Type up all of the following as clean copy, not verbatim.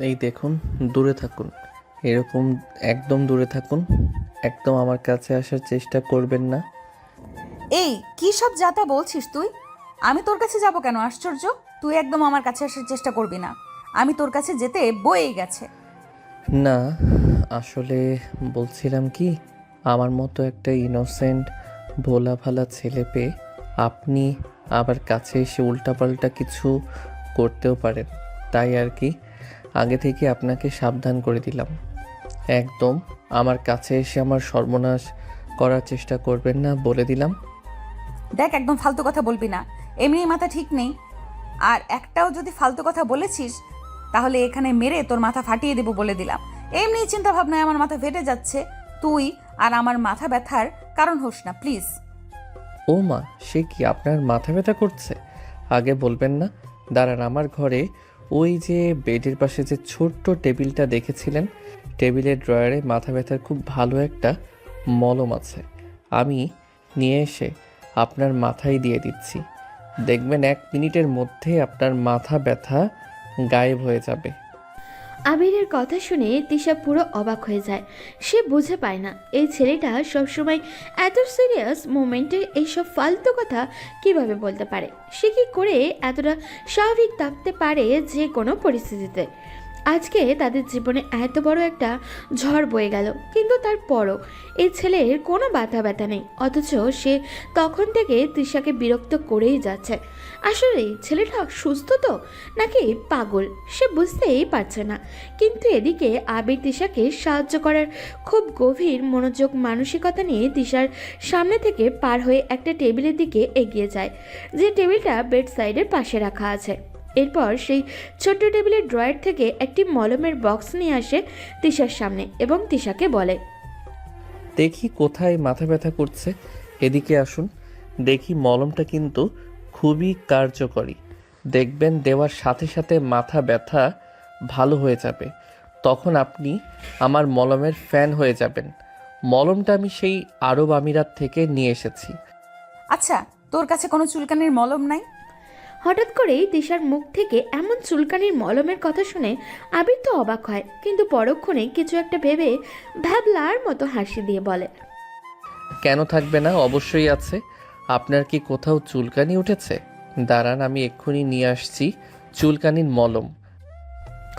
এই দেখুন, দূরে থাকুন। এরকম একদম দূরে থাকুন। একদম আমার কাছে আসার চেষ্টা করবেন না। এই কি সব যাতা বলছিস তুই? আমি তোর কাছে যাব কেন? আশ্চর্য! তুই একদম আমার কাছে আসার চেষ্টা করবি না। আমি তোর কাছে যেতে বয়ে গেছে। না, আসলে বলছিলাম কি, আমার মতো একটা ইনোসেন্ট ভোলা ভালা ছেলে পেয়ে আপনি আবার কাছে এসে উল্টাপাল্টা কিছু করতেও পারেন, তাই আর কি। আগে থেকে আপনাকে সাবধান করে দিলাম। একদম আমার কাছে এসে আমার সর্বনাশ করার চেষ্টা করবেন না, বলে দিলাম। দেখ, একদম ফালতু কথা বলবি না। এমনি মাথা ঠিক নেই। আর একটাও যদি ফালতু কথা বলেছিস তাহলে এখানে মেরে তোর মাথা ফাটিয়ে দেবো, বলে দিলাম। এমনি চিন্তা ভাবনায় আমার মাথা ফেটে যাচ্ছে। তুই আর আমার মাথা ব্যথার কারণ হোস না, প্লিজ। ও মা, সে কি আপনার মাথা ব্যথা করছে? আগে বলবেন না। দাঁড়ান, আমার ঘরে ওই যে বেডের পাশে যে ছোট্ট টেবিলটা দেখেছিলেন, টেবিলের ড্রয়ারে মাথা ব্যথার খুব ভালো একটা মলম আছে। আমি নিয়ে এসে আপনার মাথায় দিয়ে দিচ্ছি। দেখবেন 1 মিনিটের মধ্যে আপনার মাথা ব্যথা গায়েব হয়ে যাবে। আবিরের কথা শুনে তিশা পুরো অবাক হয়ে যায়। সে বুঝে পায় না এই ছেলেটা সবসময় এত সিরিয়াস মোমেন্টে এইসব ফালতু কথা কিভাবে বলতে পারে। সে কি করে এতটা স্বাভাবিক থাকতে পারে যে কোনো পরিস্থিতিতে। আজকে তাদের জীবনে এত বড় একটা ঝড় বয়ে গেল, কিন্তু তারপরও এই ছেলের কোনো ব্যথা ব্যথা নেই, অথচ সে তখন থেকে তৃষাকে বিরক্ত করেই যাচ্ছে। আসলে ছেলেটা সুস্থ তো নাকি পাগল সে বুঝতেই পারছে না। কিন্তু এদিকে আবির তৃষাকে সাহায্য করার খুব গভীর মনোযোগ মানসিকতা নিয়ে তৃষার সামনে থেকে পার হয়ে একটা টেবিলের দিকে এগিয়ে যায়, যে টেবিলটা বেড সাইডের পাশে রাখা আছে। এরপর সেই ছোট্ট টেবিলের ড্রয়ার থেকে একটি মলমের বক্স নিয়ে আসে তৃষার সামনে এবং তৃষাকে বলে, দেখি কোথায় মাথা ব্যথা করছে, এদিকে আসুন। দেখি, মলমটা কিন্তু খুবই কার্যকরী। দেখবেন দেওয়ার সাথে সাথে মাথা ব্যথা ভালো হয়ে যাবে। তখন আপনি আমার মলমের ফ্যান হয়ে যাবেন। মলমটা আমি সেই আরব আমিরাত থেকে নিয়ে এসেছি। আচ্ছা, তোর কাছে কোনো চুলকানির মলম নাই? হঠাৎ করেই তৃষার মুখ থেকে এমন চুলকানির মলমের কথা শুনে আবির তো অবাক হয়, কিন্তু পরক্ষণে কিছু একটা ভেবে ভ্যাবলার মতো হাসি দিয়ে বলে, কেন থাকবে না? অবশ্যই আছে। আপনার কি কোথাও চুলকানি উঠেছে? দাঁড়ান, আমি এক্ষুনি নিয়ে আসছি চুলকানির মলম।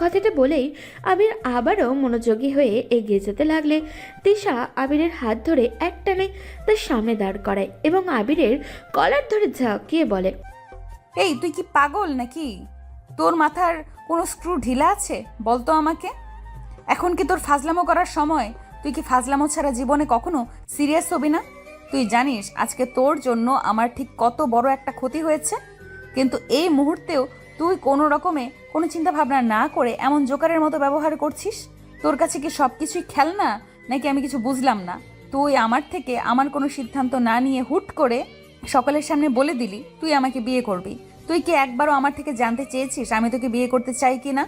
কথাটা বলেই আবির আবারও মনোযোগী হয়ে এগিয়ে যেতে লাগলে তৃষা আবিরের হাত ধরে একটানে তার সামনে দাঁড় করায় এবং আবিরের কলার ধরে ঝাঁকিয়ে বলে, এই তুই কি পাগল নাকি? তোর মাথার কোনো স্ক্রু ঢিলা আছে? বলতো আমাকে। এখন কি তোর ফাজলামো করার সময়? তুই কি ফাজলামো ছাড়া জীবনে কখনো সিরিয়াস হবি না? তুই জানিস আজকে তোর জন্য আমার ঠিক কত বড় একটা ক্ষতি হয়েছে, কিন্তু এই মুহূর্তেও তুই কোনো রকমে কোনো চিন্তা ভাবনা না করে এমন জোকারের মতো ব্যবহার করছিস। তোর কাছে কি সব কিছুই খেলনা নাকি? আমি কিছু বুঝলাম না। তুই আমার থেকে আমার কোনো সিদ্ধান্ত না নিয়ে হুট করে সকলের সামনে বলে দিলি তুই আমাকে বিয়ে করবি। তুই কি একবারও আমার থেকে জানতে চেয়েছিস আমি তোকে বিয়ে করতে চাই কি না?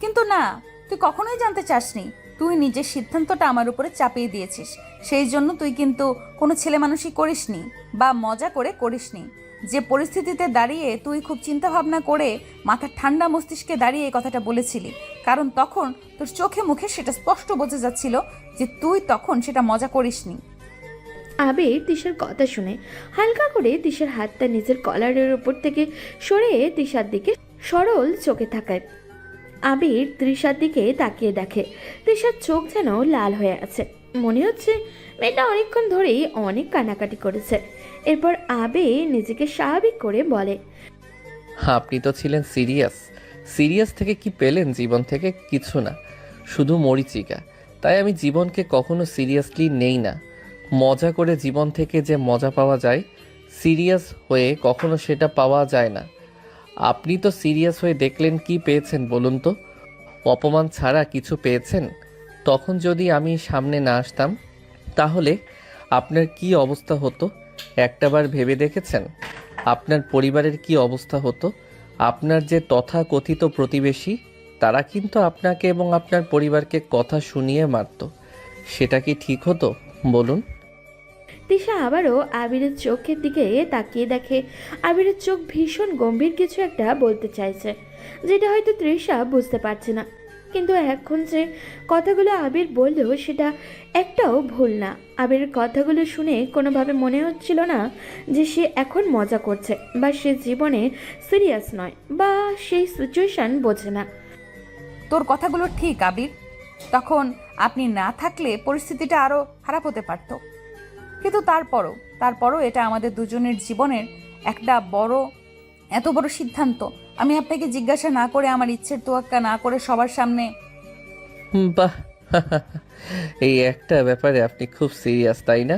কিন্তু না, তুই কখনোই জানতে চাসনি। তুই নিজের সিদ্ধান্তটা আমার উপরে চাপিয়ে দিয়েছিস। সেই জন্য তুই কিন্তু কোনো ছেলে মানুষই করিসনি বা মজা করে করিসনি। যে পরিস্থিতিতে দাঁড়িয়ে তুই খুব চিন্তা ভাবনা করে মাথার ঠান্ডা মস্তিষ্কে দাঁড়িয়ে এই কথাটা বলেছিলি, কারণ তখন তোর চোখে মুখে সেটা স্পষ্ট বোঝা যাচ্ছিল যে তুই তখন সেটা মজা করিসনি। আবির তৃষার কথা শুনে হালকা করে তৃষার হাতটা নিজের কলারের উপর থেকে সরে তৃষার দিকে সরল চোখে তাকায়। আবির তৃষার দিকে তাকিয়ে দেখে তৃষার চোখ যেন লাল হয়ে আছে। মনে হচ্ছে মেয়েটা অনেকক্ষণ ধরেই অনেক কান্নাকাটি করেছে। এরপর আবির নিজেকে স্বাভাবিক করে বলে, আপনি তো ছিলেন সিরিয়াস। সিরিয়াস থেকে কি পেলেন জীবন থেকে? কিছু না, শুধু মরিচিকা। তাই আমি জীবনকে কখনো সিরিয়াসলি নেই না। মজা করে জীবন থেকে যে মজা পাওয়া যায়, সিরিয়াস হয়ে কখনো সেটা পাওয়া যায় না। আপনি তো সিরিয়াস হয়ে দেখলেন, কি পেয়েছেন বলুন তো? অপমান ছাড়া কিছু পেয়েছেন? তখন যদি আমি সামনে না আসতাম তাহলে আপনার কি অবস্থা হতো একটাবার ভেবে দেখেছেন? আপনার পরিবারের কি অবস্থা হতো? আপনার যে তথাকথিত প্রতিবেশী, তারা কিন্তু আপনাকে এবং আপনার পরিবারকে কথা শুনিয়ে মারত। সেটা কি ঠিক হতো বলুন? তৃষা আবারও আবিরের চোখের দিকে তাকিয়ে দেখে আবিরের চোখ ভীষণ গম্ভীর কিছু একটা বলতে চাইছে, যেটা হয়তো তৃষা বুঝতে পারছে না। কিন্তু এখন যে কথাগুলো আবির বলল সেটা একটাও ভুল না। আবিরের কথাগুলো শুনে কোনোভাবে মনে হচ্ছিল না যে সে এখন মজা করছে বা সে জীবনে সিরিয়াস নয় বা সেই সিচুয়েশন বোঝে না। তোর কথাগুলো ঠিক আবির, তখন আপনি না থাকলে পরিস্থিতিটা আরো খারাপ হতে পারত। কিন্তু তারপরও এটা আমাদের দুজনের জীবনের একটা এত বড় সিদ্ধান্ত। আমি আপনাকে জিজ্ঞাসা না করে, আমার ইচ্ছের তোয়াক্কা না করে সবার সামনে। বাহ এই একটা ব্যাপারে আপনি খুব সিরিয়াস, তাই না?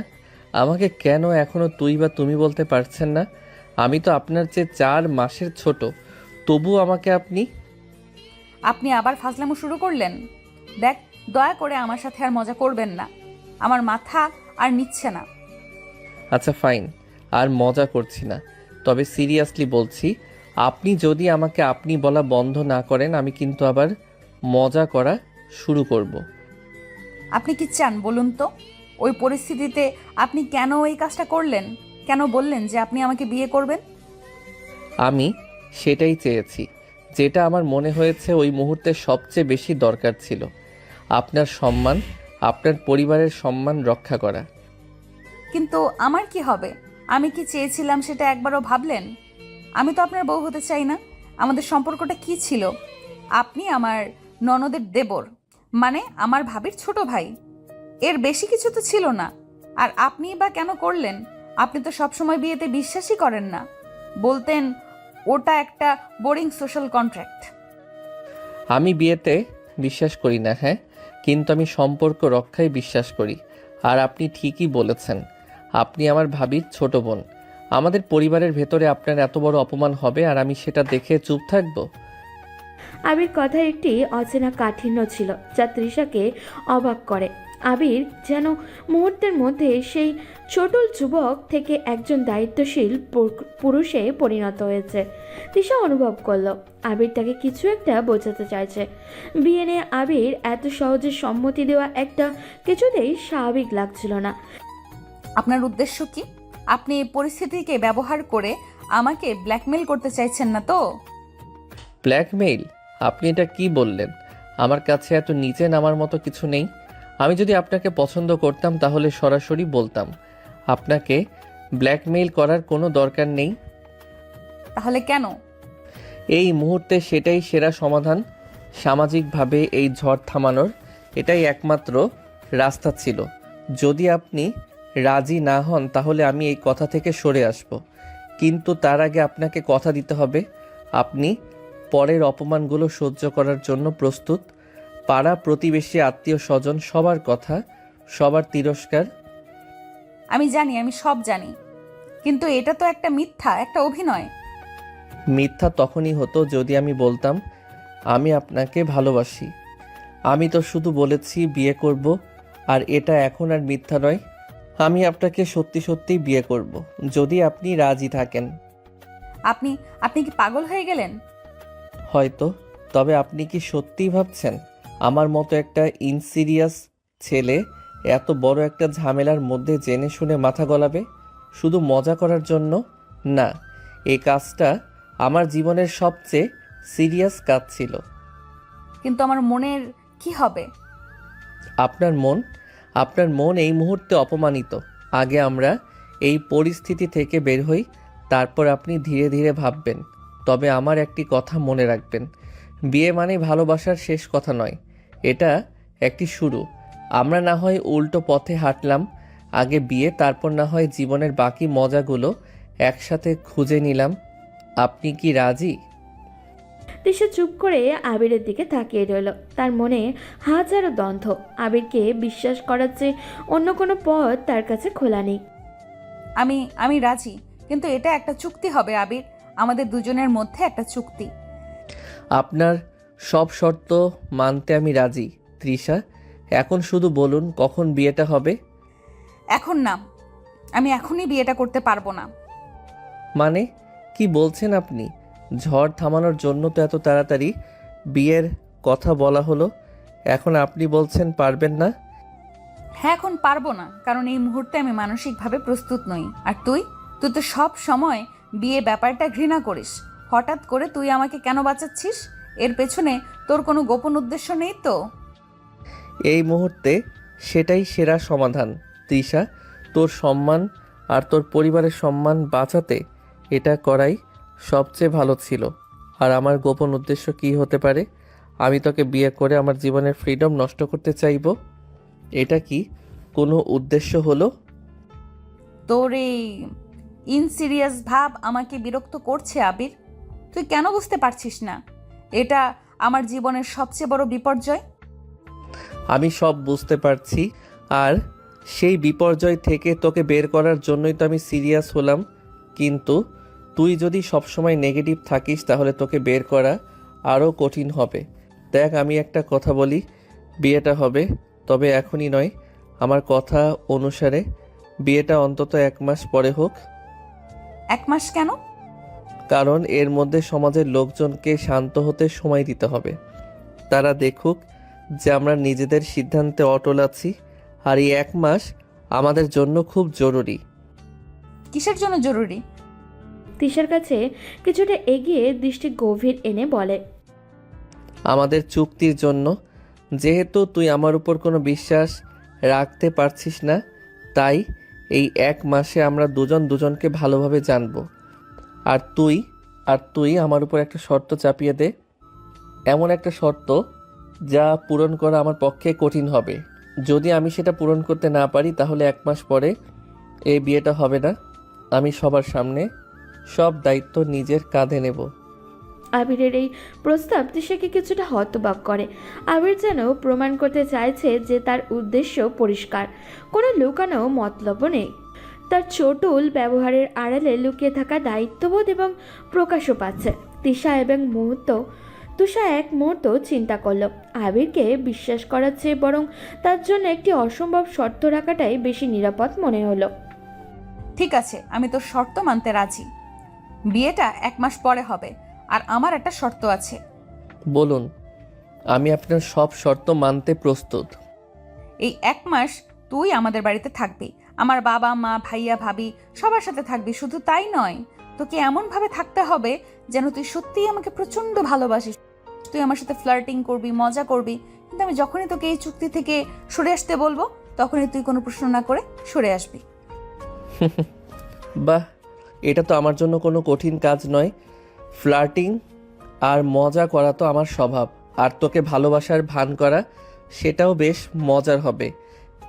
আমাকে কেন এখনো তুই বা তুমি বলতে পারছেন না? আমি তো আপনার চেয়ে 4 মাসের ছোট, তবু আমাকে আপনি। আপনি আবার ফাজলামো শুরু করলেন। দেখ, দয়া করে আমার সাথে আর মজা করবেন না, আমার মাথা আর নিচ্ছে না। আচ্ছা ফাইন, আর মজা করছি না, তবে সিরিয়াসলি বলছি, আপনি যদি আমাকে আপনি বলা বন্ধ না করেন আমি কিন্তু আবার মজা করা শুরু করব। আপনি কি চান বলুন তো? ওই পরিস্থিতিতে আপনি কেন এই কাজটা করলেন? কেন বললেন যে আপনি আমাকে বিয়ে করবেন? আমি সেটাই চেয়েছি, যেটা আমার মনে হয়েছে ওই মুহূর্তে সবচেয়ে বেশি দরকার ছিল। আপনার সম্মান, আপনার পরিবারের সম্মান রক্ষা করা। কিন্তু আমার কি হবে? আমি কি চেয়েছিলাম সেটা একবারও ভাবলেন? আমি তো আপনার বউ হতে চাই না। আমাদের সম্পর্কটা কি ছিল? আপনি আমার ননদের দেবর, মানে আমার ভাবির ছোট ভাই। এর বেশি কিছু তো ছিল না। আর আপনি বা কেন করলেন? আপনি তো সবসময় বিয়েতে বিশ্বাসই করেন না, বলতেন ওটা একটা বোরিং সোশ্যাল কন্ট্রাক্ট। আমি বিয়েতে বিশ্বাস করি না, হ্যাঁ, কিন্তু আমি সম্পর্ক রক্ষায় বিশ্বাস করি। আর আপনি ঠিকই বলেছেন, আপনি আমার ভাবির ছোট বোন। আমাদের পরিবারের ভেতরে আপনার এত বড় অপমান হবে আর আমি সেটা দেখে চুপ থাকবো? আবির কথায় একটি অচেনা কাঠিন্য ছিল যা তৃষাকে অবাক করে। আবির যেন মুহূর্তের মধ্যে সেই চটুল যুবক থেকে একজন দায়িত্বশীল পুরুষে পরিণত হয়েছে। তৃষা অনুভব করলো আবির তাকে কিছু একটা বোঝাতে চাইছে। বিয়ে নিয়ে আবির এত সহজে সম্মতি দেওয়া একটা কিছুতেই স্বাভাবিক লাগছিল না। আপনার উদ্দেশ্য কি? আপনি এই পরিস্থিতিকে ব্যবহার করে আমাকে ব্ল্যাকমেল করতে চাইছেন না তো? ব্ল্যাকমেইল? আপনি এটা কি বললেন? আমার কাছে এত নিচে নামার মতো কিছু নেই। আমি যদি আপনাকে পছন্দ করতাম তাহলে সরাসরি বলতাম। আপনাকে ব্ল্যাকমেইল করার কোনো দরকার নেই। তাহলে কেন? এই মুহূর্তে সেটাই সেরা সমাধান। সামাজিকভাবে এই ঝড় থামানোর এটাই একমাত্র রাস্তা ছিল। যদি আপনি রাজি না হন তাহলে আমি এই কথা থেকে সরে আসব, কিন্তু তার আগে আপনাকে কথা দিতে হবে আপনি পরের অপমানগুলো সহ্য করার জন্য প্রস্তুত। পাড়া প্রতিবেশী আত্মীয় স্বজন সবার কথা, সবার তিরস্কার। আমি জানি, আমি সব জানি, কিন্তু এটা তো একটা মিথ্যা, একটা অভিনয়। মিথ্যা তখনই হতো যদি আমি বলতাম আমি আপনাকে ভালোবাসি। আমি তো শুধু বলেছি বিয়ে করব, আর এটা এখন আর মিথ্যা নয়। আমি আপনাকে সত্যি সত্যি বিয়ে করব যদি আপনি রাজি থাকেন। আপনি আপনি কি পাগল হয়ে গেলেন? হয়তো, তবে আপনি কি সত্যিই ভাবছেন আমার মতো একটা ইনসিরিয়াস ছেলে এত বড় একটা ঝামেলার মধ্যে জেনে শুনে মাথা গলাবে শুধু মজা করার জন্য? না, এই কাজটা আমার জীবনের সবচেয়ে সিরিয়াস কাজ ছিল। কিন্তু আমার মনের কি হবে? আপনার মন এই মুহূর্তে অপমানিত। আগে আমরা এই পরিস্থিতি থেকে বের হই, তারপর আপনি ধীরে ধীরে ভাববেন। তবে আমার একটি কথা মনে রাখবেন, বিয়ে মানে ভালোবাসার শেষ কথা নয়, এটা একটি শুরু। আমরা না হয় উল্টো পথে হাঁটলাম, আগে বিয়ে, তারপর না হয় জীবনের বাকি মজাগুলো একসাথে খুঁজে নিলাম। আপনি কি রাজি? তৃষা চুপ করে আবিরের দিকে তাকিয়ে রইল। তার মনে হাজারো দ্বন্দ্ব। আবিরকে বিশ্বাস করার চেয়ে অন্য কোনো পথ তার কাছে খোলা নেই। আমি রাজি, কিন্তু এটা একটা চুক্তি হবে আবির, আমাদের দুজনের মধ্যে একটা চুক্তি। আপনার সব শর্ত মানতে আমি রাজি তৃষা। এখন শুধু বলুন কখন বিয়েটা হবে? এখন না, আমি এখনই বিয়েটা করতে পারবো না। মানে কি বলছেন আপনি? ঝড় থামানোর জন্য তো এত তাড়াতাড়ি বিয়ের কথা বলা হলো, এখন আপনি বলছেন পারবেন না? হ্যাঁ, এখন পারবো না, কারণ এই মুহূর্তে আমি মানসিকভাবে প্রস্তুত নই। আর তুই তুই তো সব সময় বিয়ে ব্যাপারটা ঘৃণা করিস। হঠাৎ করে তুই আমাকে কেন বাঁচাচ্ছিস? এর পেছনে তোর কোনো গোপন উদ্দেশ্য নেই তো? এই মুহূর্তে সেটাই সেরা সমাধান তৃষা। তোর সম্মান আর তোর পরিবারের সম্মান বাঁচাতে এটা করাই সবচেয়ে ভালো ছিল। আর আমার গোপন উদ্দেশ্য কী হতে পারে? আমি তোকে বিয়ে করে আমার জীবনের ফ্রিডম নষ্ট করতে চাইবো? এটা কি কোনো উদ্দেশ্য হলো? তোর এই ইনসিরিয়াস ভাব আমাকে বিরক্ত করছে আবির। তুই কেন বুঝতে পারছিস না এটা আমার জীবনের সবচেয়ে বড় বিপর্যয়? আমি সব বুঝতে পারছি, আর সেই বিপর্যয় থেকে তোকে বের করার জন্যই তো আমি সিরিয়াস হলাম। কিন্তু তুই যদি সবসময় নেগেটিভ থাকিস তাহলে তোকে বের করা আরও কঠিন হবে। দেখ, আমি একটা কথা বলি, বিয়েটা হবে, তবে এখনই নয়। আমার কথা অনুসারে বিয়েটা অন্তত 1 মাস পরে হোক। 1 মাস কেন? কারণ এর মধ্যে সমাজের লোকজনকে শান্ত হতে সময় দিতে হবে। তারা দেখুক যে আমরা নিজেদের সিদ্ধান্তে অটল আছি। আর এই 1 মাস আমাদের জন্য খুব জরুরি। কিসের জন্য জরুরি? তিশার কাছে কিছুটা এগিয়ে দৃষ্টি গভীর এনে বলে, আমাদের চুক্তির জন্য। যেহেতু তুই আমার উপর কোনো বিশ্বাস রাখতে পারছিস না, তাই এই 1 মাসে আমরা দুজন দুজনকে ভালোভাবে জানবো। আর তুই আমার উপর একটা শর্ত চাপিয়ে দে। এমন একটা শর্ত যা পূরণ করা আমার পক্ষে কঠিন হবে। যদি আমি সেটা পূরণ করতে না পারি তাহলে 1 মাস পরে এই বিয়েটা হবে না। আমি সবার সামনে সব দায়িত্ব নিজের কাঁধে নেব। আবিরের এই প্রস্তাব তিশাকে কিছুটা হতবাক করে। আবির যেন প্রমাণ করতে চাইছে যে তার উদ্দেশ্য পরিষ্কার, কোনো লুকানো মতলব নেই। তার চটুল ব্যবহারের আড়ালে লুকিয়ে থাকা দায়িত্ববোধ এবং প্রকাশও পাচ্ছে। তিশা এক মুহূর্ত চিন্তা করল, আবিরকে বিশ্বাস করার চেয়ে বরং তার জন্য একটি অসম্ভব শর্ত রাখাটাই বেশি নিরাপদ মনে হলো। ঠিক আছে, আমি তোর শর্ত মানতে রাজি। বিয়েটা 1 মাস পরে হবে, আর আমার একটা শর্ত আছে। বলুন, আমি আপনার সব শর্ত মানতে প্রস্তুত। এই 1 মাস তুই আমাদের বাড়িতে থাকবি। আমার বাবা মা ভাইয়া ভাবি সবার সাথে থাকবি। শুধু তাই নয়, তোকে এমনভাবে থাকতে হবে যেন তুই সত্যিই আমাকে প্রচণ্ড ভালোবাসিস। তুই আমার সাথে ফ্লার্টিং করবি, মজা করবি, কিন্তু আমি যখনই তোকে এই চুক্তি থেকে সরে আসতে বলবো তখনই তুই কোনো প্রশ্ন না করে সরে আসবি। বাহ, এটা তো আমার জন্য কোনো কঠিন কাজ নয়। ফ্লার্টিং আর মজা করা তো আমার স্বভাব। আর তোকে ভালোবাসার ভান করা, সেটাও বেশ মজার হবে।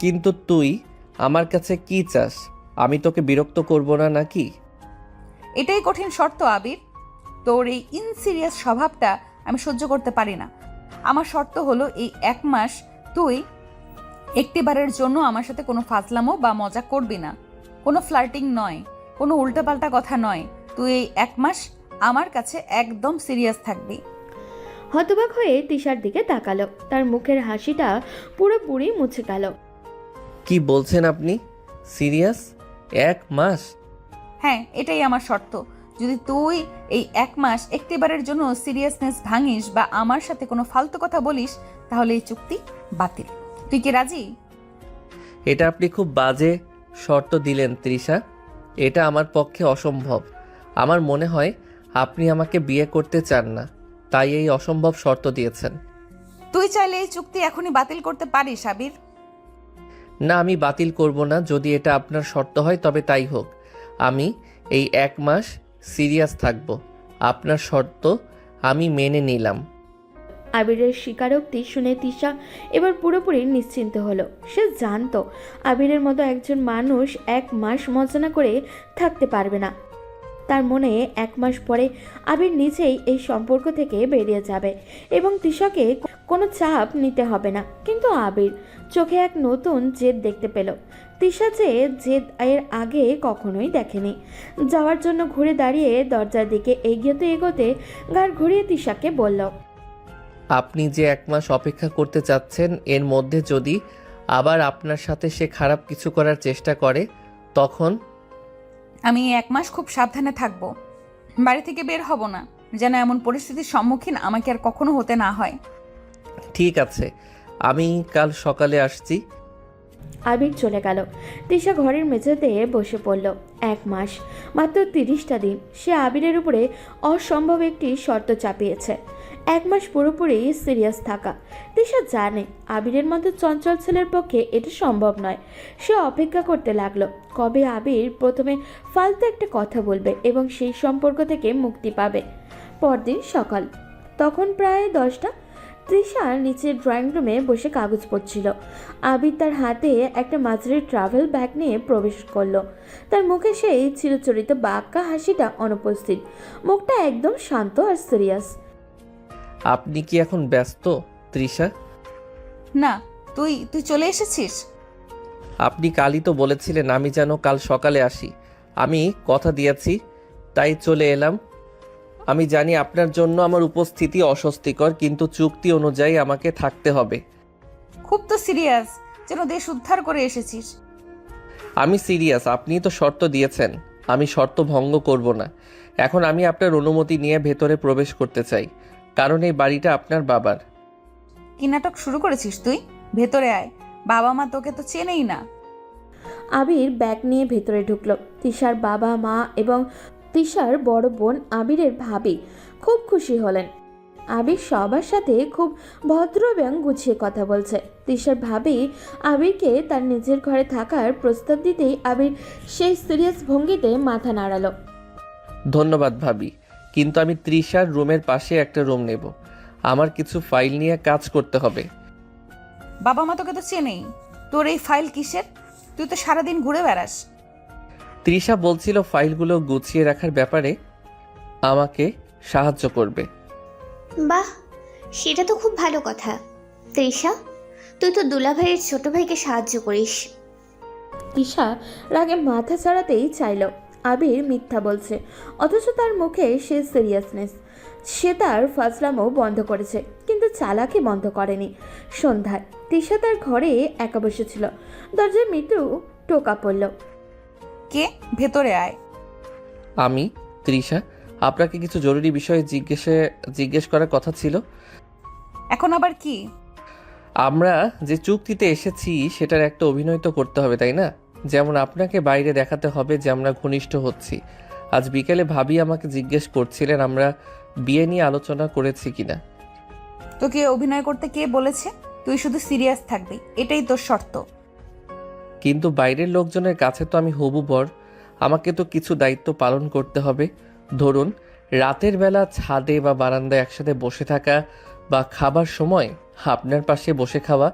কিন্তু তুই আমার কাছে কি চাস? আমি তোকে বিরক্ত করব না নাকি? এটাই কঠিন শর্ত আবির। তোর এই ইনসিরিয়াস স্বভাবটা আমি সহ্য করতে পারি না। আমার শর্ত হলো এই 1 মাস তুই একটিবারের জন্য আমার সাথে কোনো ফাজলামো বা মজা করবি না। কোনো ফ্লার্টিং নয়, কোনো উল্টোপাল্টা কথা নয়। তুই এই 1 মাস আমার কাছে একদম সিরিয়াস থাকবি। হতবাক হয়ে তিশার দিকে তাকালো। তার মুখের হাসিটা পুরোপুরি মুছে গেল। কি বলছেন আপনি? সিরিয়াস? 1 মাস? হ্যাঁ, এটাই আমার শর্ত। যদি তুই এই 1 মাস একটিবারের জন্য সিরিয়াসনেস ভাঙিস বা আমার সাথে কোনো ফালতু কথা বলিস তাহলে এই চুক্তি বাতিল। তুই কি রাজি? এটা আপনি খুব বাজে শর্ত দিলেন তৃষা। এটা আমার পক্ষে অসম্ভব। আমার মনে হয় আপনি আমাকে বিয়ে করতে চান না, তাই এই অসম্ভব শর্ত দিয়েছেন। তুই চাইলে এই চুক্তি এখনই বাতিল করতে পারিস আবির। না, আমি বাতিল করব না। যদি এটা আপনার শর্ত হয় তবে তাই হোক। আমি এই 1 মাস সিরিয়াস থাকব। আপনার শর্ত আমি মেনে নিলাম। আবিরের স্বীকারোক্তি শুনে তিশা এবার পুরোপুরি নিশ্চিন্ত হলো। সে জানতো আবিরের মতো একজন মানুষ 1 মাস মজা না করে থাকতে পারবে না। তার মনে 1 মাস পরে আবির নিজেই এই সম্পর্ক থেকে বেরিয়ে যাবে এবং তিশাকে কোনো চাপ নিতে হবে না। কিন্তু আবির চোখে এক নতুন জেদ দেখতে পেল। তিশা যে জেদ এর আগে কখনোই দেখেনি। যাওয়ার জন্য ঘুরে দাঁড়িয়ে দরজার দিকে এগোতে ঘাড় ঘুরিয়ে তিশাকে বলল, আপনি যে 1 মাস অপেক্ষা করতে চাচ্ছেন, এর মধ্যে যদি আবার আপনার সাথে সে খারাপ কিছু করার চেষ্টা করে তখন? আমি 1 মাস খুব সাবধানে থাকবো। বাড়ি থেকে বের হব না, যেন এমন পরিস্থিতির সম্মুখীন আমাকে আর কখনো হতে না হয়। ঠিক আছে, আমি কাল সকালে আসছি। আবির চলে গেল। তিশা ঘরের মেঝেতে বসে পড়ল। 1 মাস, মাত্র 30টা দিন। সে আবিরের উপরে অসম্ভব একটি শর্ত চাপিয়েছে। 1 মাস পুরোপুরি সিরিয়াস থাকা। তিশা জানে আবিরের মতো চঞ্চল ছেলের পক্ষে এটা সম্ভব নয়। সে অপেক্ষা করতে লাগলো কবে আবির প্রথমে ফালতু একটা কথা বলবে এবং সেই সম্পর্ক থেকে মুক্তি পাবে। পরদিন সকাল, তখন প্রায় 10টা। তৃষা নিচের ড্রয়িং রুমে বসে কাগজ পড়ছিল। আবির তার হাতে একটা মাঝারি ট্রাভেল ব্যাগ নিয়ে প্রবেশ করলো। তার মুখে সেই চিরচরিত বাঁকা হাসিটা অনুপস্থিত, মুখটা একদম শান্ত আর সিরিয়াস। আপনি কি এখন ব্যস্ত তৃষা? না, তুই তুই চলে এসেছিস? আপনি কালই তো বলেছিলেন আমি যেন কাল সকালে আসি। আমি কথা দিয়েছি, তাই চলে এলাম। আমি জানি আপনার জন্য আমার উপস্থিতি অস্বস্তিকর, কিন্তু চুক্তি অনুযায়ী আমাকে থাকতে হবে। খুব তো সিরিয়াস, যেন দেশ উদ্ধার করে এসেছিস। আমি সিরিয়াস, আপনিই তো শর্ত দিয়েছেন, আমি শর্ত ভঙ্গ করব না। এখন আমি আপনার অনুমতি নিয়ে ভেতরে প্রবেশ করতে চাই, কারণ এই বাড়িটা আপনার বাবার। কি নাটক শুরু করেছিস তুই? ভেতরে আয়, বাবা মা তোকে তো চেনেই না। আবির ব্যাগ নিয়ে ভেতরে ঢুকলো। তিশার বাবা মা এবং তিশার বড় বোন আবিরের ভাবি খুব খুশি হলেন। আবির সবার সাথে খুব ভদ্র এবং গুছিয়ে কথা বলছে। তিশার ভাবি আবিরকে তার নিজের ঘরে থাকার প্রস্তাব দিতেই আবির সেই সিরিয়াস ভঙ্গিতে মাথা নাড়ালো। ধন্যবাদ ভাবি, কিন্তু আমি তৃষার রুমের পাশে একটা রুম নেব। আমার কিছু ফাইল নিয়ে কাজ করতে হবে। বাবা মা তোকে তো চেনেই, তোর এই ফাইল কিসের? তুই তো সারাদিন ঘুরে বেড়াস। তৃষা বলছিল ফাইলগুলো গুছিয়ে রাখার ব্যাপারে আমাকে সাহায্য করবে। বাহ, সেটা তো খুব ভালো কথা। তৃষা, তুই তো দুলাভাইয়ের ছোট ভাইকে সাহায্য করিস। তিশা রাগে মাথা ছাড়াতেই চাইল আবির মিথ্যা বলছে, অথচ তার মুখে সে সিরিয়াসনেস। সে তার ফাজলামও বন্ধ করেছে, কিন্তু চালাকি বন্ধ করেনি। সন্ধ্যায় তিশা তার ঘরে একা বসেছিল। দরজায় মৃদু টোকা পড়ল। কে? ভেতরে আয়। আমি তৃষা, আপনাকে কিছু জরুরি বিষয়ে জিজ্ঞেস করার কথা ছিল। এখন আবার কি? আমরা যে চুক্তিতে এসেছি সেটার একটা অভিনয় তো করতে হবে, তাই না? যেমন আপনাকে বাইরে দেখাতে হবে যে আমরা ঘনিষ্ঠ হচ্ছি। আজ বিকেলে ভাবি আমাকে জিজ্ঞেস করছিলেন আমরা বিয়ে নিয়ে আলোচনা করেছি কিনা। তোকে অভিনয় করতে কে বলেছে? তুই শুধু সিরিয়াস থাকবি, এটাই তোর শর্ত। কিন্তু বাইরের লোকজনের কাছে তো আমি হবু বর, আমাকে তো কিছু দায়িত্ব পালন করতে হবে। ধরুন রাতের বেলা ছাদে বা বারান্দায় একসাথে বসে থাকা, বা খাবার সময় আপনার পাশে বসে খাওয়া।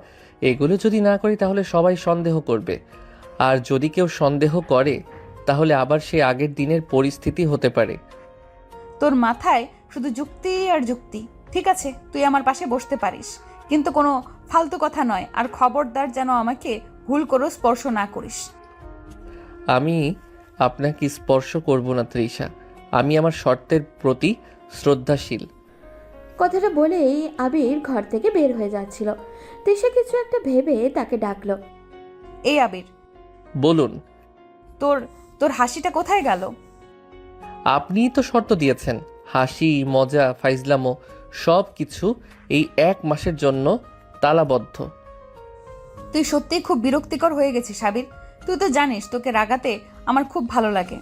এগুলো যদি না করি তাহলে সবাই সন্দেহ করবে, আর যদি কেউ সন্দেহ করে তাহলে আবার সে আগের দিনের পরিস্থিতি হতে পারে। তোর মাথায় শুধু যুক্তি আর যুক্তি। ঠিক আছে, তুই আমার পাশে বসতে পারিস, কিন্তু কোনো ফালতু কথা নয়। আর খবরদার যেন আমাকে ভুল করে স্পর্শ না করিস। আমি আপনাকে স্পর্শ করব না তৃষা, আমি আমার শর্তের প্রতি শ্রদ্ধাশীল। কথাটা বলেই আবির ঘর থেকে বের হয়ে যাচ্ছিল। তিশা কিছু একটা ভেবে তাকে ডাকলো। এই আবির, বলুন। তোর তোর হাসিটা কোথায় গেল? আপনিই তো শর্ত দিয়েছেন, হাসি মজা ফাইজলামো সব কিছু এই 1 মাসের জন্য তালাবদ্ধ। তুই সত্যিই খুব বিরক্তিকর হয়ে গেছিস আবির। তুই তো জানিস তোকে রাগাতে আমার খুব ভালো লাগে।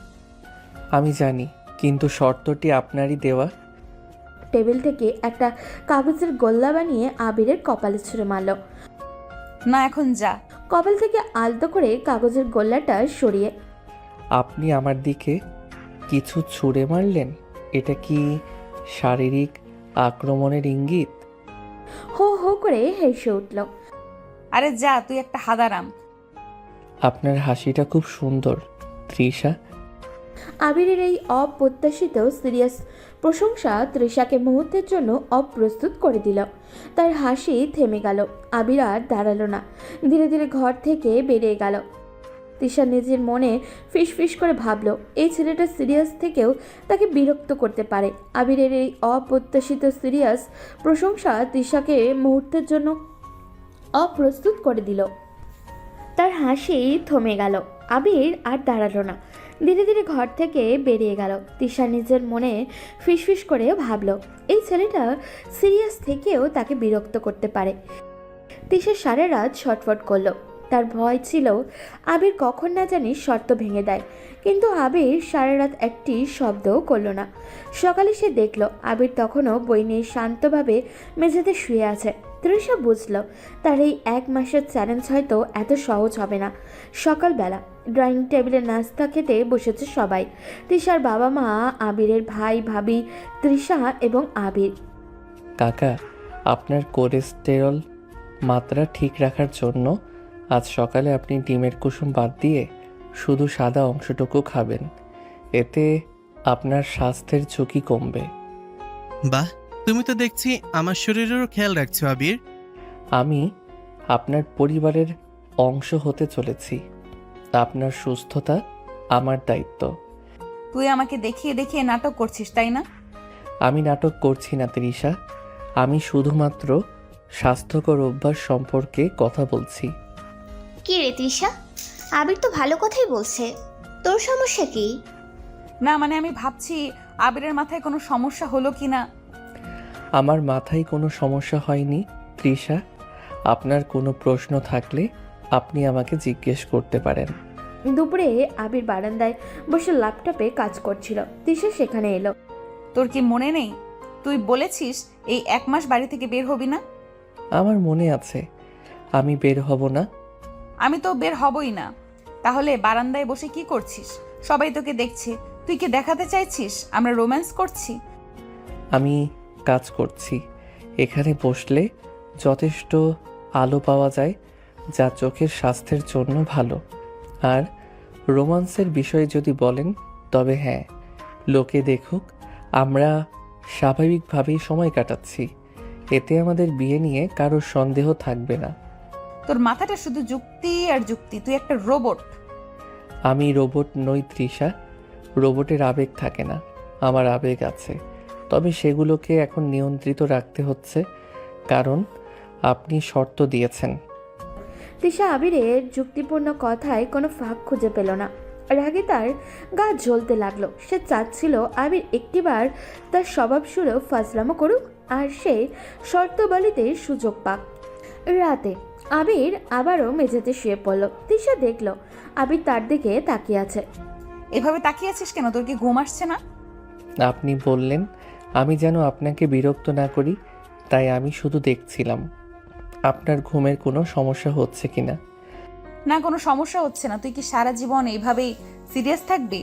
আমি জানি, কিন্তু শর্তটি আপনারই দেওয়া। টেবিল থেকে একটা কাগজের গোল্লা বানিয়ে আবিরের কপালে ছুঁড়ে মারল। না, এখন যা। কপাল থেকে আলতো করে কাগজের গোল্লাটা সরিয়ে। আপনি আমার দিকে কিছু ছুঁড়ে মারলেন, এটা কি শারীরিক আক্রমণের ইঙ্গিত? হো হো করে হেসে উঠল। আরে যা, তুই একটা হাদারাম। আপনার হাসিটা খুব সুন্দর তৃষা। আবিরের এই অপ্রত্যাশিত সিরিয়াস প্রশংসা তৃষাকে মুহূর্তের জন্য অপ্রস্তুত করে দিল। তার হাসি থেমে গেল। আবির আর দাঁড়ালো না, ধীরে ধীরে ঘর থেকে বেরিয়ে গেল। তৃষা নিজের মনে ফিসফিস করে ভাবল, এই ছেলেটা সিরিয়াস থেকেও তাকে বিরক্ত করতে পারে। আবিরের এই অপ্রত্যাশিত সিরিয়াস প্রশংসা তৃষাকে মুহূর্তের জন্য অপ্রস্তুত করে দিল। তার হাসি থমে গেল। আবির আর দাঁড়ালো না, ধীরে ধীরে ঘর থেকে বেরিয়ে গেল। তৃষা নিজের মনে ফিসফিস করে ভাবল, এই ছেলেটা সিরিয়াস থেকেও তাকে বিরক্ত করতে পারে। তৃষা সারা রাত ছটফট করলো। তার ভয় ছিল আবির কখন না জানি শর্ত ভেঙে দেয়, কিন্তু আবির সারা রাত একটি শব্দও করল না। সকালে সে দেখল আবির তখনও বই নিয়ে শান্তভাবে মেঝেতে শুয়ে আছে। তৃষা বুঝল তার এই 1 মাসের চ্যালেঞ্জ হয়তো এত সহজ হবে না। সকালবেলা ড্রয়িং টেবিলে নাস্তা খেতে বসেছে সবাই। তৃষার বাবা মা, আবিরের ভাই ভাবি, তৃষা এবং আবির। কাকা, আপনার কোলেস্টেরল মাত্রা ঠিক রাখার জন্য আজ সকালে আপনি ডিমের কুসুম বাদ দিয়ে শুধু সাদা অংশটুকু খাবেন। এতে আপনার স্বাস্থ্যের ঝুঁকি কমবে। বাহ, তুমি তো দেখছি আমার শরীরেরও খেয়াল রাখছো আবির। আমি আপনার পরিবারের অংশ হতে চলেছি। আপনার সুস্থতা আমার দায়িত্ব। তুই আমাকে দেখিয়ে দেখিয়ে নাটক করছিস, তাই না? আমি নাটক করছি না তৃষা, আমি শুধুমাত্র স্বাস্থ্যকর অভ্যাস সম্পর্কে কথা বলছি। কি রে তৃষা, আবির তো ভালো কথাই বলছে, তোর সমস্যা কি? না মানে আমি ভাবছি আবিরের মাথায় কোনো সমস্যা হলো কি না। আমার মাথায় কোনো সমস্যা হয়নি তৃষা। আপনার কোনো প্রশ্ন থাকলে আপনি আমাকে জিজ্ঞেস করতে পারেন। দুপুরে আবির বারান্দায় বসে ল্যাপটপে কাজ করছিল। তৃষা সেখানে এলো। তোর কি মনে নেই তুই বলেছিস এই 1 মাস বাড়ি থেকে বের হবি না? আমার মনে আছে আমি বের হব না। আমি তো বের হবই না। তাহলে বারান্দায় বসে কি করছিস? সবাই তোকে দেখছে, তুই কি দেখাতে চাইছিস আমরা রোম্যান্স করছি? আমি কাজ করছি। এখানে বসলে যথেষ্ট আলো পাওয়া যায়, যা চোখের স্বাস্থ্যের জন্য ভালো। আর রোমান্সের বিষয়ে যদি বলেন তবে হ্যাঁ, লোকে দেখুক আমরা স্বাভাবিকভাবেই সময় কাটাচ্ছি। এতে আমাদের বিয়ে নিয়ে কারোর সন্দেহ থাকবে না। তোর মাথাটা শুধু যুক্তি আর যুক্তি, তুই একটা রোবট। আমি রোবট নই তৃষা, রোবটের আবেগ থাকে না, আমার আবেগ আছে। তবে সেগুলোকে এখন নিয়ন্ত্রিত রাখতে হচ্ছে, কারণ আপনি শর্ত দিয়েছেন। তৃষা আবিরের যুক্তিপূর্ণ কথায় কোনো ফাঁক খুঁজে পেল না। রাগে তার গা জ্বলতে লাগলো। সে চাচ্ছিল আবির একটিবার তার স্বভাব সুরেও ফাজলামো করুক আর সে শর্তবলিতে সুযোগ পাক। রাতে আবির আবারও মেঝেতে শুয়ে পড়ল। তৃষা দেখল আবির তার দিকে তাকিয়ে আছে। এভাবে তাকিয়ে আছিস কেন? তোর কি ঘুম আসছে না? আপনি বললেন আমি যেন আপনাকে বিরক্ত না করি, তাই আমি শুধু দেখছিলাম আপনার ঘুমের কোনো সমস্যা হচ্ছে কিনা। না, কোনো সমস্যা হচ্ছে না। তুই কি সারা জীবন এইভাবেই সিরিয়াস থাকবি?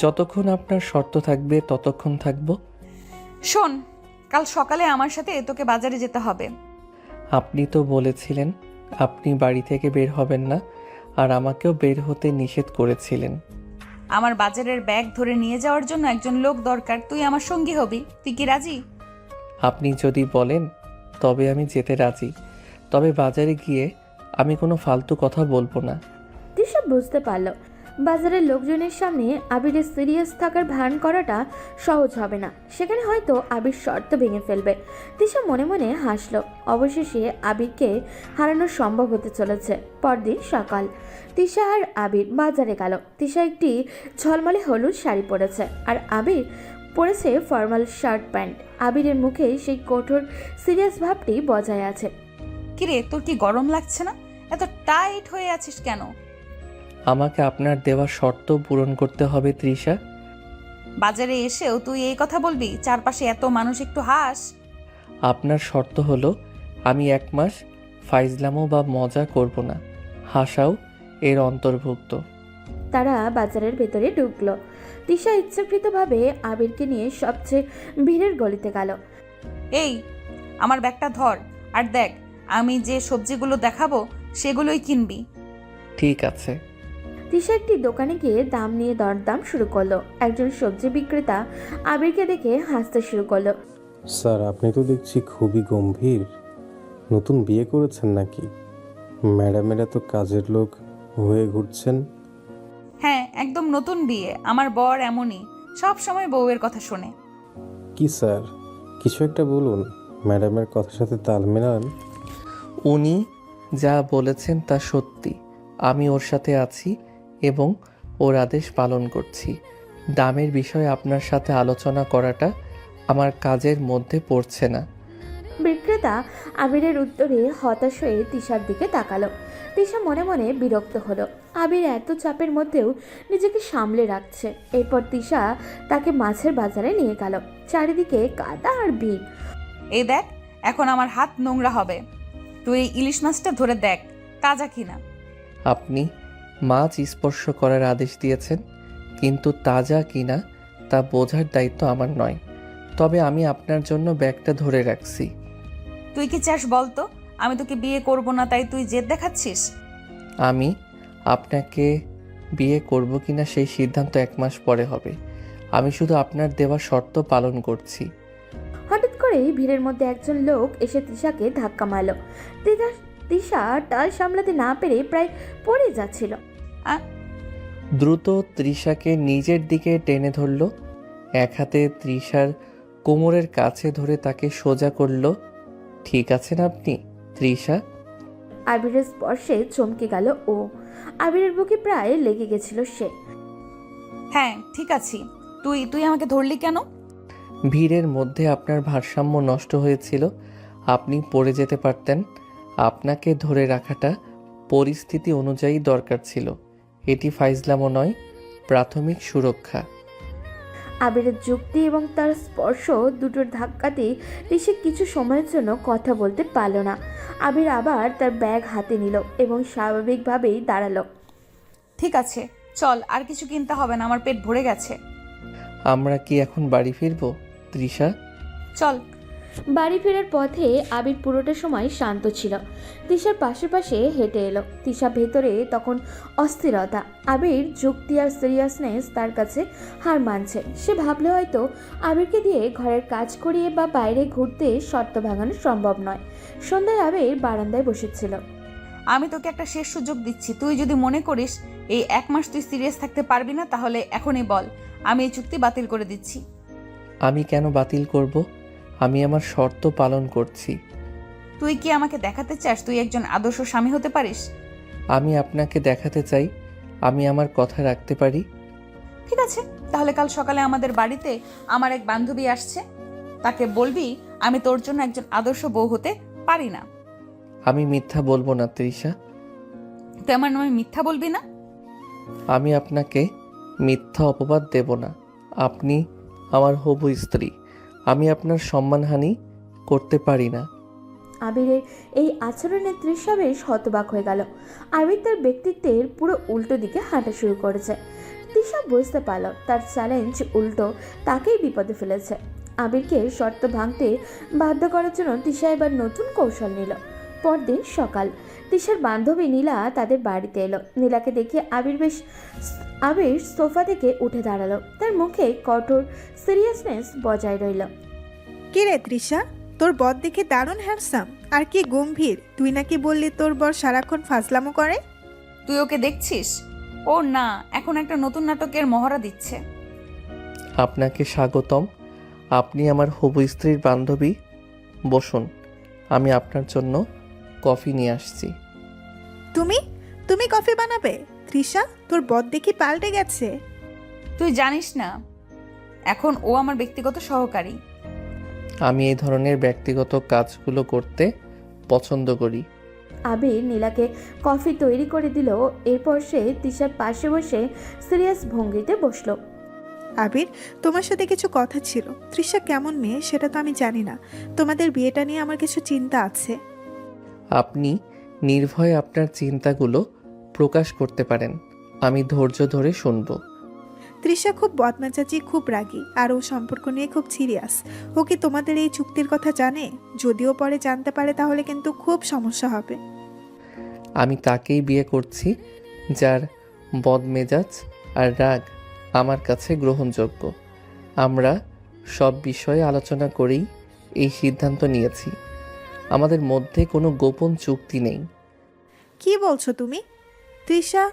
যতক্ষণ আপনার শর্ত থাকবে ততক্ষণ থাকবো। শোন, কাল সকালে আমার সাথে তোকে বাজারে যেতে হবে। আপনি তো বলেছিলেন আপনি বাড়ি থেকে বের হবেন না, আর আমাকেও বের হতে নিষেধ করেছিলেন। আমার বাজারের ব্যাগ ধরে নিয়ে যাওয়ার জন্য একজন লোক দরকার, তুই আমার সঙ্গী হবি। তুই কি রাজি? আপনি যদি বলেন তবে আমি যেতে রাজি, তবে বাজারে গিয়ে আমি কোনো ফালতু কথা বলবো না। তৃষা বুঝতে পারল বাজারের লোকজনের সামনে আবিরের সিরিয়াস থাকার ভান করাটা সহজ হবে না। সেখানে হয়তো আবির শর্ত ভেঙে ফেলবে। তৃষা মনে মনে হাসলো। অবশেষে আবিরকে হারানো সম্ভব হতে চলেছে। পরদিন সকাল, তৃষা আর আবির বাজারে গেল। তৃষা একটি ঝলমলে হলুদ শাড়ি পরেছে আর আবির পরেছে ফর্মাল শার্ট প্যান্ট। আবিরের মুখে সেই কঠোর সিরিয়াস ভাবটি বজায় আছে। কিরে, তোর কি গরম লাগছে না? এত টাইট হয়ে আছিস কেন? আমাকে আপনার দেওয়া শর্ত পূরণ করতে হবে তৃষা। বাজারে এসেও তুই এই কথা বলবি? চারপাশে এত মানুষ, একটু হাস। আপনার শর্ত হলো আমি 1 মাস ফাইজলামো বা মজা করব না, হাসাও এর অন্তর্ভুক্ত। তারা বাজারের ভেতরে ঢুকলো। তৃষা ইচ্ছাকৃতভাবে আবিরকে নিয়ে সবচেয়ে ভিড়ের গলিতে গেল। এই, আমার ব্যাগটা ধর আর দেখ, আমি যে সবজিগুলো দেখাবো সেগুলোই কিনবি। ঠিক আছে। তৃষা একটি দোকানে গিয়ে দাম নিয়ে দরদাম শুরু করলো। একজন সবজি বিক্রেতা আবিরকে দেখে হাসতে শুরু করলো। স্যার, আপনি তো দেখছি খুবই গম্ভীর। নতুন বিয়ে করেছেন নাকি? ম্যাডামেরা তো কাজের লোক হয়ে ঘুরছেন। হ্যাঁ, একদম নতুন বিয়ে। আমার বর এমনই, সব সময় বউয়ের কথা শোনে। কি স্যার, কিছু একটা বলুন, ম্যাডামের কথার সাথে তাল মেলান। উনি যা বলেছেন তা সত্যি। আমি ওর সাথে আছি এবং ওর আদেশ পালন করছি। দামের বিষয়ে আপনার সাথে আলোচনা করাটা আমার কাজের মধ্যে পড়ছে না। বিক্রেতা আবিরের উত্তরে হতাশ হয়ে তৃষার দিকে তাকালো। তিশা মনে মনে বিরক্ত হলো। আবির এত চাপের মধ্যেও নিজেকে সামলে রাখছে। এরপর তিশা তাকে মাছের বাজারে নিয়ে গেল। চারিদিকে কাদা আর ভিড়। এই দেখ, এখন আমার হাত নোংরা হবে। তুই এই ইলিশ মাছটা ধরে দেখ তাজা কিনা। আপনি মাছ স্পর্শ করার আদেশ দিয়েছেন, কিন্তু তাজা কিনা তা বোঝার দায়িত্ব আমার নয়। তবে আমি আপনার জন্য ব্যাগটা ধরে রাখছি। তুই কি চাস বলতো? আমি তোকে বিয়ে করব না তাই তুই জেদ দেখাচ্ছিস? আমি আপনাকে বিয়ে করব কিনা সেই সিদ্ধান্ত 1 মাস পরে হবে। আমি শুধু আপনার দেওয়া শর্ত পালন করছি। হঠাৎ করেই ভিড়ের মধ্যে একজন লোক এসে তিশাকে ধাক্কা মারল। তিশা টাল সামলাতে না পেরে প্রায় পড়ে যাচ্ছিল। দ্রুত তৃষাকে নিজের দিকে টেনে ধরল। এক হাতে তৃষার কোমরের কাছে ধরে তাকে সোজা করল। ঠিক আছেন আপনি তৃষা? আবিরের স্পর্শে চমকে গেল ও। আবিরের বুকে প্রায় লেগে গেছিল সে। হ্যাঁ ঠিক আছি। তুই তুই আমাকে ধরলি কেন? ভিড়ের মধ্যে আপনার ভারসাম্য নষ্ট হয়েছিল, আপনি পড়ে যেতে পারতেন। আপনাকে ধরে রাখাটা পরিস্থিতি অনুযায়ী দরকার ছিল। এটি ফাইজলামো নয়, প্রাথমিক সুরক্ষা। আবিরের যুক্তি এবং তার স্পর্শ দুটোর ধাক্কাতে তিশা কিছু সময়ের জন্য কথা বলতে পারল না। আবির আবার তার ব্যাগ হাতে নিল এবং স্বাভাবিকভাবেই দাঁড়ালো। ঠিক আছে চল, আর কিছু কিনতে হবে না, আমার পেট ভরে গেছে। আমরা কি এখন বাড়ি ফিরবো তৃষা? চল। বাড়ি ফেরার পথে আবির পুরোটা সময় শান্ত ছিল। তিশার পাশে পাশে হেঁটে এলো। তিশা ভেতরে তখন অস্থিরতা। আবির যুক্তি আর সিরিয়াসনেস তার কাছে হার মানছে। সে ভাবলে হয়তো আবিরকে দিয়ে ঘরের কাজ করিয়ে বা বাইরে ঘুরতে শর্ত ভাঙানো সম্ভব নয়। সন্ধ্যায় আবির বারান্দায় বসেছিল। আমি তোকে একটা শেষ সুযোগ দিচ্ছি। তুই যদি মনে করিস এই 1 মাস তুই সিরিয়াস থাকতে পারবি না, তাহলে এখনই বল, আমি এই চুক্তি বাতিল করে দিচ্ছি। আমি কেন বাতিল করব? আমি আমার শর্ত পালন করছি। তুই কি আমাকে দেখাতে চাস তুই একজন আদর্শ স্বামী হতে পারিস? আমি আপনাকে দেখাতে চাই আমি আমার কথা রাখতে পারি। ঠিক আছে, তাহলে কাল সকালে আমাদের বাড়িতে আমার এক বান্ধবী আসছে। তাকে বলবি আমি তোর জন্য একজন আদর্শ বউ হতে পারি না। আমি মিথ্যা বলবো না তৃষা। তুই আমার নামে মিথ্যা বলবি না। আমি আপনাকে মিথ্যা অপবাদ দেব না। আপনি আমার হবু স্ত্রী। আমি আপনার সম্মানহানি করতে পারি না। আবিরের এই আচরণে তৃষা বেশ হতবাক হয়ে গেল। আবির তার ব্যক্তিত্বের পুরো উল্টো দিকে হাঁটা শুরু করেছে। তৃষা বুঝতে পারল তার চ্যালেঞ্জ উল্টো তাকেই বিপদে ফেলেছে। আবিরকে শর্ত ভাঙতে বাধ্য করার জন্য তৃষা এবার নতুন কৌশল নিল। পরদিন সকাল, তৃষার বান্ধবী নীলা তাদের বাড়িতে এলো। নীলাকে দেখে আবির সোফা থেকে উঠে দাঁড়ালো। তার মুখে কঠোর সিরিয়াসনেস বজায় রইল। কি রে তৃষা, তোর বর দেখে দারুণ হ্যান্ডসাম আর কি গম্ভীর। তুই নাকি বললি তোর বর সারাক্ষণ ফাজলামো করে? তুই ওকে দেখছিস? ও না, এখন একটা নতুন নাটকের মহড়া দিচ্ছে। আপনাকে স্বাগতম। আপনি আমার হবু স্ত্রীর বান্ধবী। বসুন, আমি আপনার জন্য কফি নিয়ে আসছি। তুমি তুমি কফি বানাবে? তৃষা, তোর বর দেখি পাল্টে গেছে। তুই জানিস না, এখন ও আমার ব্যক্তিগত সহকারী। আমি এই ধরনের ব্যক্তিগত কাজগুলো করতে পছন্দ করি। আবির নীলাকে কফি তৈরি করে দিল। এরপর সে তৃষার পাশে বসে সিরিয়াস ভঙ্গিতে বসলো। আবির, তোমার সাথে কিছু কথা ছিল। তৃষা কেমন মেয়ে সেটা তো আমি জানি না। তোমাদের বিয়েটা নিয়ে আমার কিছু চিন্তা আছে। আপনি নির্ভয়ে আপনার চিন্তাগুলো প্রকাশ করতে পারেন। আমি ধৈর্য ধরে শুনব। তৃষা খুব বদমেজাজি, খুব রাগী, আর ও সম্পর্ক নিয়ে খুব সিরিয়াস। ও কি তোমাদের এই চুক্তির কথা জানে? যদিও পরে জানতে পারে তাহলে কিন্তু খুব সমস্যা হবে। আমি তাকেই বিয়ে করছি যার বদমেজাজ আর রাগ আমার কাছে গ্রহণযোগ্য। আমরা সব বিষয়ে আলোচনা করেই এই সিদ্ধান্ত নিয়েছি। আমাদের মধ্যে কোনো গোপন চুক্তি নেই। কি বলছো তুমি? তৃষা,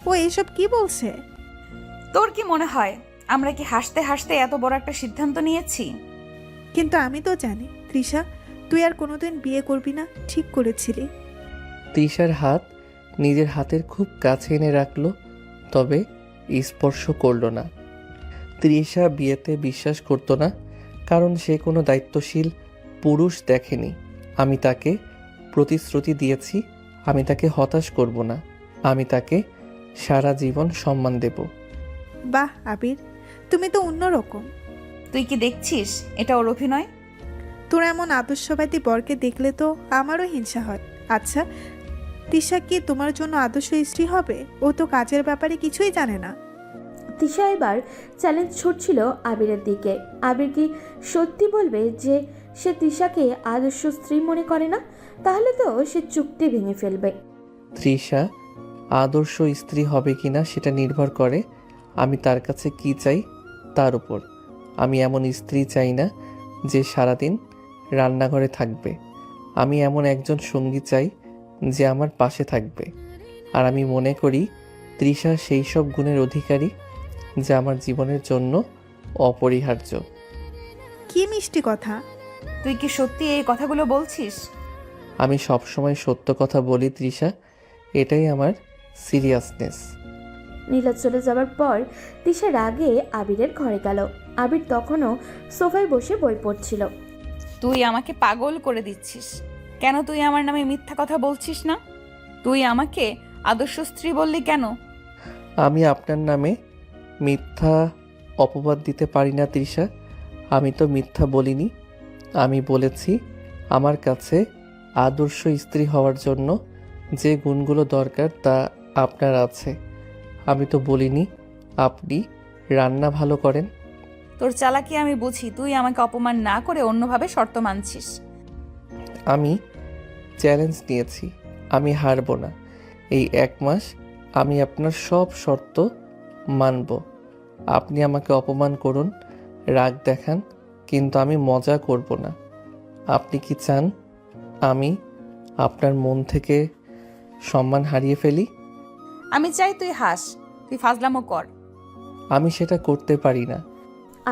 ও এসব কি বলছে? তোর কি মনে হয় আমরা কি হাসতে হাসতে এত বড় একটা সিদ্ধান্ত নিয়েছি? কিন্তু আমি তো জানি তৃষা, তুই আর কোনোদিন বিয়ে করবি না, ঠিক করেছিলি। তৃষার হাত নিজের হাতের খুব কাছে এনে রাখলো, তবে স্পর্শ করলো না। তৃষা বিয়েতে বিশ্বাস করতো না, কারণ সে কোনো দায়িত্বশীল পুরুষ দেখেনি। আমি তাকে প্রতিশ্রুতি দিয়েছি আমি তাকে হতাশ করব না, আমি তাকে সারা জীবন সম্মান দেব। বাহ আবির, তুমি তো অন্যরকম। তুই কি দেখছিস এটা ওর অভিনয়? তোর এমন আদর্শবাদী বরকে দেখলে তো আমারও হিংসা হয়। আচ্ছা, তিশা কি তোমার জন্য আদর্শ স্ত্রী হবে? ও তো কাজের ব্যাপারে কিছুই জানে না। তিশা এবার চ্যালেঞ্জ ছুটছিল আবিরের দিকে। আবির কি সত্যি বলবে যে সে তিশাকে আদর্শ স্ত্রী মনে করে না? তাহলে তো সে চুক্তি ভেঙে ফেলবে। তৃষা আদর্শ স্ত্রী হবে কিনা সেটা নির্ভর করে আমি তার কাছে কি চাই তার উপর। আমি এমন স্ত্রী চাই না যে সারাদিন রান্নাঘরে থাকবে। আমি এমন একজন সঙ্গী চাই যে আমার পাশে থাকবে। আর আমি মনে করি তৃষা সেই সব গুণের অধিকারী যা আমার জীবনের জন্য অপরিহার্য। কি মিষ্টি কথা। তুই কি সত্যি এই কথাগুলো বলছিস? আমি সবসময় সত্য কথা বলি তৃষা, এটাই আমার সিরিয়াসনেস। নীলা চলে যাবার পর তিশা রাগে আবিরের ঘরে গেল। আবির তখনও সোফায় বসে বই পড়ছিল। তুই আমাকে পাগল করে দিচ্ছিস। কেন তুই আমার নামে মিথ্যা কথা বলছিস না? তুই আমাকে আদর্শ স্ত্রী বললি কেন? আমি আপনার নামে মিথ্যা অপবাদ দিতে পারি না তৃষা। আমি তো মিথ্যা বলিনি। আমি বলেছি আমার কাছে আদর্শ স্ত্রী হওয়ার জন্য যে গুণগুলো দরকার তা আপনার আছে। আমি তো বলিনি আপনি রান্না ভালো করেন। তোর চালাকি আমি বুঝি। তুই আমাকে অপমান না করে অন্যভাবে শর্ত মানছিস। আমি চ্যালেঞ্জ নিয়েছি, আমি হারব না। এই 1 মাস আমি আপনার সব শর্ত মানব। আপনি আমাকে অপমান করুন, রাগ দেখান, কিন্তু আমি মজা করব না। আপনি কি চান আমি আপনার মন থেকে সম্মান হারিয়ে ফেলি? আমি চাই তুই হাস, তুই ফাজলামো কর। আমি সেটা করতে পারি না।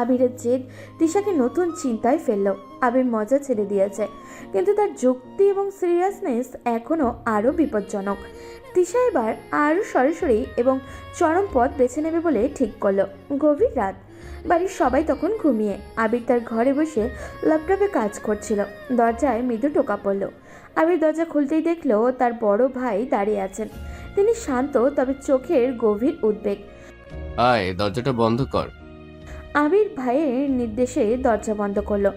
আবিরের জেদ তিশাকে নতুন চিন্তায় ফেলল। আবির মজা ছেড়ে দিয়েছে, কিন্তু তার যুক্তি এবং সিরিয়াসনেস এখনও আরও বিপজ্জনক। তিশা এবার আরও সরাসরি এবং চরম পথ বেছে নেবে বলে ঠিক করলো। গভীর রাত, বাড়ির সবাই তখন ঘুমিয়ে। আবির তার ঘরে বসে ল্যাপটপে কাজ করছিল। দরজায় মৃদু টোকা পড়ল। আবির দরজা খুলতেই দেখলো তার বড় ভাই দাঁড়িয়ে আছেন। তিনি শান্ত, তবে চোখের গভীর উদ্বেগ। আয়, দরজাটা বন্ধ কর। আবির ভাইয়ের নির্দেশে দরজা বন্ধ করলো।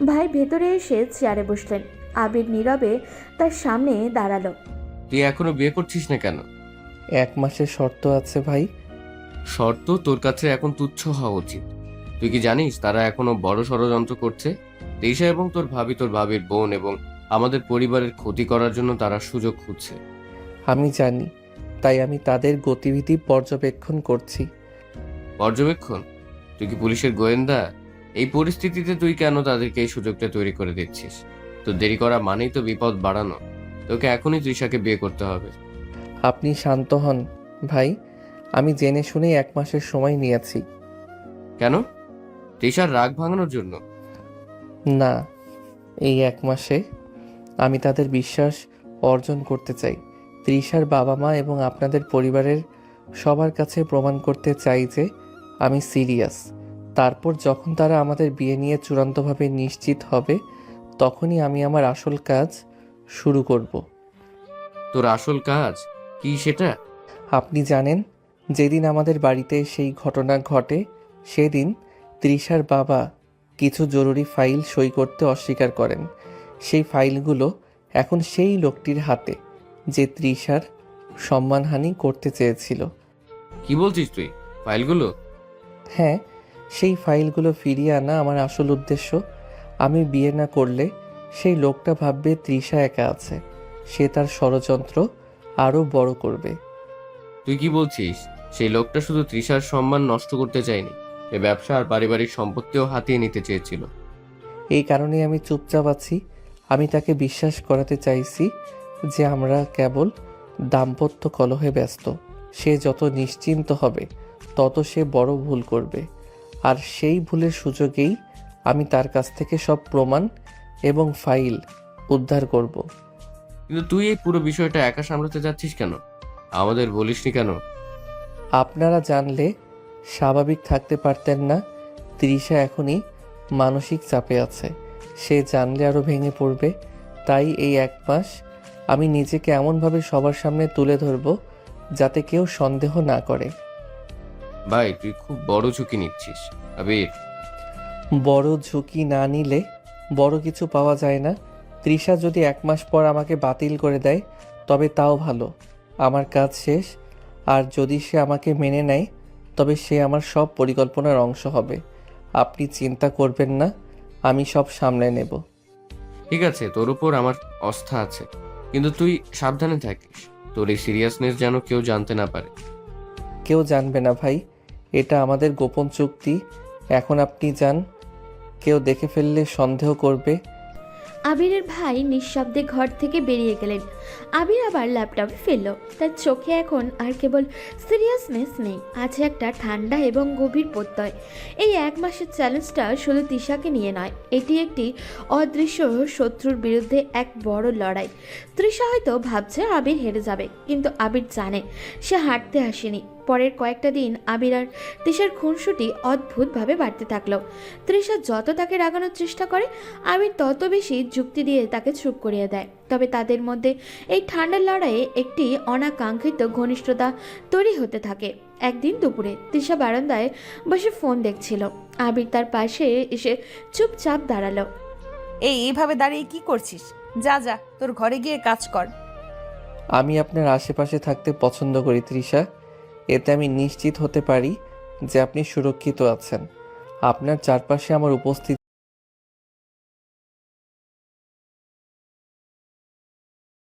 ভাই ভেতরে এসে চেয়ারে বসলেন। আবির নীরবে তার সামনে দাঁড়ালো। তুই এখনো বিয়ে করছিস না কেন? 1 মাসের শর্ত আছে ভাই। শর্ত তোর কাছে এখন তুচ্ছ হওয়া উচিত। তুই কি জানিস তারা এখনো বড় ষড়যন্ত্র করছে? তৃষা এবং তোর ভাবির বোন এবং আমাদের পরিবারের ক্ষতি করার জন্য তারা সুযোগ খুঁজছে। আমি জানি, তাই আমি তাদের গতিবিধি পর্যবেক্ষণ করছি। পর্যবেক্ষণ? তুই কি পুলিশের গোয়েন্দা? এই পরিস্থিতিতে তুই কেন তাদেরকে এই সুযোগটা তৈরি করে দিচ্ছিস? তো দেরি করা মানেই তো বিপদ বাড়ানো। তোকে এখনই তৃষাকে বিয়ে করতে হবে। আপনি শান্ত হন ভাই। আমি জেনে শুনেই 1 মাসের সময় নিয়েছি। কেন? তৃষার রাগ ভাঙানোর জন্য? না, এই 1 মাসে আমি তাদের বিশ্বাস অর্জন করতে চাই। তৃষার বাবা মা এবং আপনাদের পরিবারের সবার কাছে প্রমাণ করতে চাই যে আমি সিরিয়াস। তারপর যখন তারা আমাদের বিয়ে নিয়ে চূড়ান্তভাবে নিশ্চিত হবে, তখনই আমি আমার আসল কাজ শুরু করব। তোর আসল কাজ কি সেটা? আপনি জানেন, যেদিন আমাদের বাড়িতে সেই ঘটনা ঘটে সেদিন তৃষার বাবা কিছু জরুরি ফাইল সই করতে অস্বীকার করেন। সেই ফাইলগুলো এখন সেই লোকটির হাতে যে তৃষার সম্মানহানি করতে চেয়েছিল। কি বলছিস তুই? ফাইলগুলো? হ্যাঁ, সেই ফাইলগুলো ফিরিয়ে আনা আমার আসল উদ্দেশ্য। আমি বিয়ে না করলে সেই লোকটা ভাববে তৃষা একা আছে। সে তার ষড়যন্ত্র আরও বড় করবে। তুই কি বলছিস? সেই লোকটা শুধু তৃষার সম্মান নষ্ট করতে চায়নি, এ ব্যবসা আর পারিবারিক সম্পত্তিও হাতিয়ে নিতে চেয়েছিল। এই কারণেই আমি চুপচাপ আছি। আমি তাকে বিশ্বাস করাতে চাইছি যে আমরা কেবল দাম্পত্য কলহে ব্যস্ত। সে যত নিশ্চিন্ত হবে তত সে বড় ভুল করবে। আর সেই ভুলের সুযোগেই আমি তার কাছ থেকে সব প্রমাণ এবং ফাইল উদ্ধার করব। কিন্তু তুই এই পুরো বিষয়টা একা সামলাতে যাচ্ছিস কেন? আমাদের বলিসনি কেন? আপনারা জানলে স্বাভাবিক থাকতে পারতেন না। তৃষা এখনই মানসিক চাপে আছে। সে জানলে আরও ভেঙে পড়বে। তাই এই 1 মাস আমি নিজেকে এমনভাবে সবার সামনে তুলে ধরবো যাতে কেউ সন্দেহ না করে। ভাই তুই খুব বড় ঝুঁকি নিচ্ছিস। আবির, বড় ঝুঁকি না নিলে বড় কিছু পাওয়া যায় না। তৃষা যদি 1 মাস পর আমাকে বাতিল করে দেয় তবে তাও ভালো, আমার কাজ শেষ। আর যদি সে আমাকে মেনে নেয় তবে সে আমার সব পরিকল্পনার অংশ হবে। আপনি চিন্তা করবেন না, আমি সব সামলে নেব। ঠিক আছে, তোর উপর আমার আস্থা আছে, কিন্তু তুই সাবধানে থাকিস। তোর এই সিরিয়াসনেস যেন কেউ জানতে না পারে। কেউ জানবে না ভাই, এটা আমাদের গোপন চুক্তি। এখন আপনি যান, কেউ দেখে ফেললে সন্দেহ করবে। আবিরের ভাই নিঃশব্দে ঘর থেকে বেরিয়ে গেলেন। আবির আবার ল্যাপটপে ফিরল। তার চোখে এখন আর কেবল সিরিয়াসনেস নেই, আছে একটা ঠান্ডা এবং গভীর প্রত্যয়। এই 1 মাসের চ্যালেঞ্জটা শুধু তৃষাকে নিয়ে নয়, এটি একটি অদৃশ্য শত্রুর বিরুদ্ধে এক বড় লড়াই। তৃষা হয়তো ভাবছে আবির হেরে যাবে, কিন্তু আবির জানে সে হারতে আসেনি। পরের কয়েকটা দিন আবির আর তৃষার খুনসুটি অদ্ভুতভাবে বাড়তে থাকলো। তৃষা যত তাকে রাগানোর চেষ্টা করে, আবির তত বেশি যুক্তি দিয়ে তাকে চুপ করিয়ে দেয়। তবে তাদের মধ্যে এই ঠান্ডার লড়াইয়ে একটি অনাকাঙ্ক্ষিত ঘনিষ্ঠতা তৈরি হতে থাকে। একদিন দুপুরে তৃষা বারান্দায় বসে ফোন দেখছিল। আবির তার পাশে এসে চুপচাপ দাঁড়ালো। এইভাবে দাঁড়িয়ে কি করছিস? যা যা, তোর ঘরে গিয়ে কাজ কর। আমি আপনার আশেপাশে থাকতে পছন্দ করি তৃষা। এতে আমি নিশ্চিত হতে পারি যে আপনি সুরক্ষিত আছেন। আপনার চারপাশে আমার উপস্থিতি